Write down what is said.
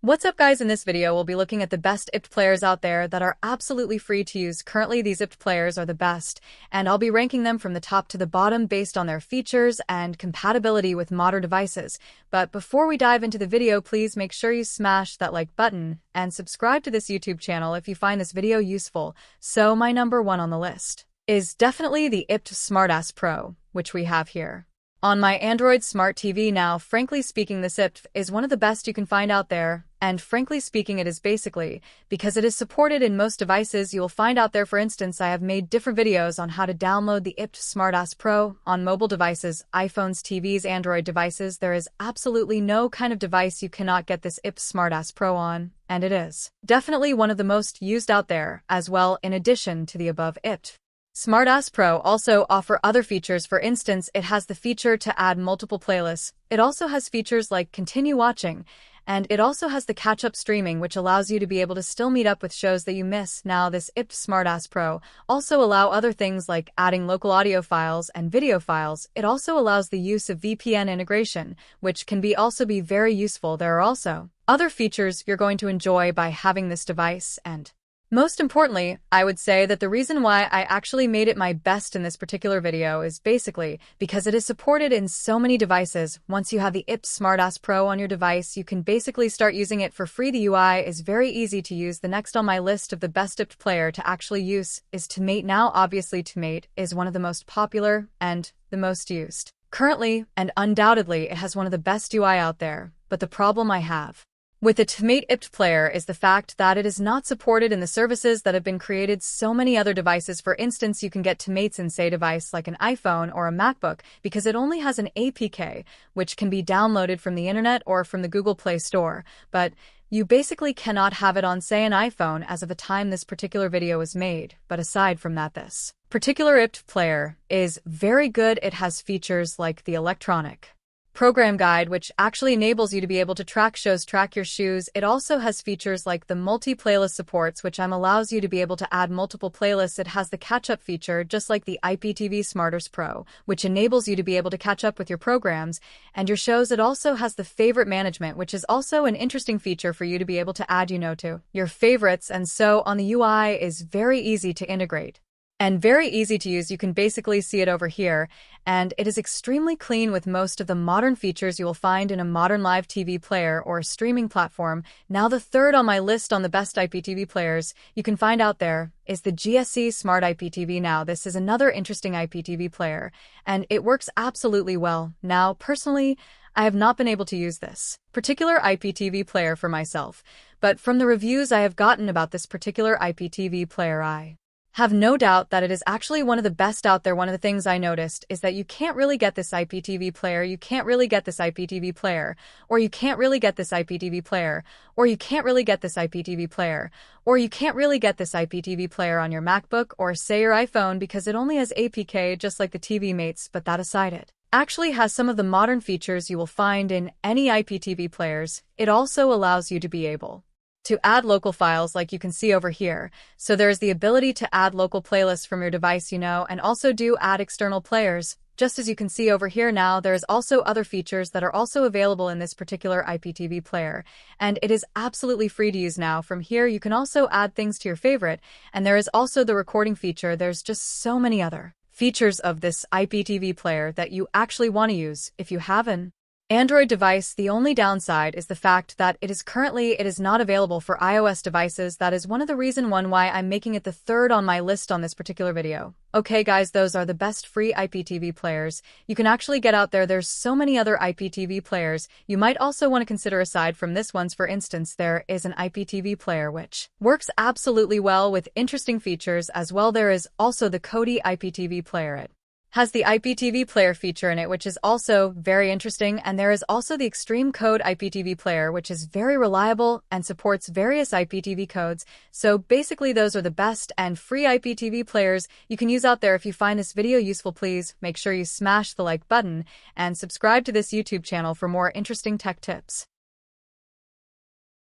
What's up guys, in this video we'll be looking at the best Iptv players out there that are absolutely free to use. Currently these Iptv players are the best, and I'll be ranking them from the top to the bottom based on their features and compatibility with modern devices. But before we dive into the video, please make sure you smash that like button and subscribe to this YouTube channel if you find this video useful. So my number one on the list is definitely the Iptv Smartass Pro, which we have here on my Android Smart TV now. Frankly speaking, this Iptv is one of the best you can find out there, and frankly speaking it is basically because it is supported in most devices you will find out there. For instance, I have made different videos on how to download the Iptv Smartass Pro on mobile devices, iPhones, TVs, Android devices. There is absolutely no kind of device you cannot get this Iptv Smartass Pro on, and it is definitely one of the most used out there as well. In addition to the above, Iptv Smartass Pro also offer other features. For instance, it has the feature to add multiple playlists. It also has features like continue watching, and it also has the catch-up streaming, which allows you to be able to still meet up with shows that you miss. Now, this Iptv Smartass Pro also allow other things like adding local audio files and video files. It also allows the use of VPN integration, which can also be very useful. There are also other features you're going to enjoy by having this device, and most importantly, I would say that the reason why I actually made it my best in this particular video is basically because it is supported in so many devices. Once you have the Iptv Smartass Pro on your device, you can basically start using it for free. The UI is very easy to use. The next on my list of the best Iptv player to actually use is Tomate. Now, obviously, Tomate is one of the most popular and the most used currently, and undoubtedly it has one of the best UI out there. But the problem I have with the Tomate Iptv player is the fact that it is not supported in the services that have been created so many other devices. For instance, you can get Tomates in say device like an iPhone or a MacBook because it only has an APK, which can be downloaded from the internet or from the Google Play Store. But you basically cannot have it on say an iPhone as of the time this particular video was made. But aside from that, this particular Iptv player is very good. It has features like the electronic program guide, which actually enables you to be able to track shows, track your shoes. It also has features like the multi-playlist supports, which allows you to be able to add multiple playlists. It has the catch-up feature, just like the Iptv Smartass Pro, which enables you to be able to catch up with your programs and your shows. It also has the favorite management, which is also an interesting feature for you to be able to add, to your favorites. And so on, the UI is very easy to integrate and very easy to use. You can basically see it over here, and it is extremely clean with most of the modern features you will find in a modern live TV player or streaming platform. Now, the third on my list on the best Iptv players you can find out there is the GSC Smart Iptv. Now, this is another interesting Iptv player, and it works absolutely well. Now, personally, I have not been able to use this particular Iptv player for myself, but from the reviews I have gotten about this particular Iptv player, I have no doubt that it is actually one of the best out there. One of the things I noticed is that you can't really get this Iptv player, you can't really get this Iptv player, or you can't really get this Iptv player, or you can't really get this Iptv player, or you can't really get this Iptv player on your MacBook or say your iPhone because it only has APK just like the TV Mates. But that aside, it actually has some of the modern features you will find in any Iptv players. It also allows you to be able to add local files like you can see over here. So there's the ability to add local playlists from your device, and also do add external players, just as you can see over here. Now, there's also other features that are also available in this particular Iptv player, and it is absolutely free to use. Now, from here, you can also add things to your favorite, and there is also the recording feature. There's just so many other features of this Iptv player that you actually want to use if you have an Android device. The only downside is the fact that it is not available for iOS devices. That is one of the reasons why I'm making it the third on my list on this particular video. Okay guys, those are the best free Iptv players you can actually get out there. There's so many other Iptv players you might also want to consider aside from this ones. For instance, there is an Iptv player which works absolutely well with interesting features as well. There is also the Kodi Iptv player. It has the Iptv player feature in it, which is also very interesting. And there is also the Extreme Code Iptv player, which is very reliable and supports various Iptv codes. So basically, those are the best and free Iptv players you can use out there. If you find this video useful, please make sure you smash the like button and subscribe to this YouTube channel for more interesting tech tips.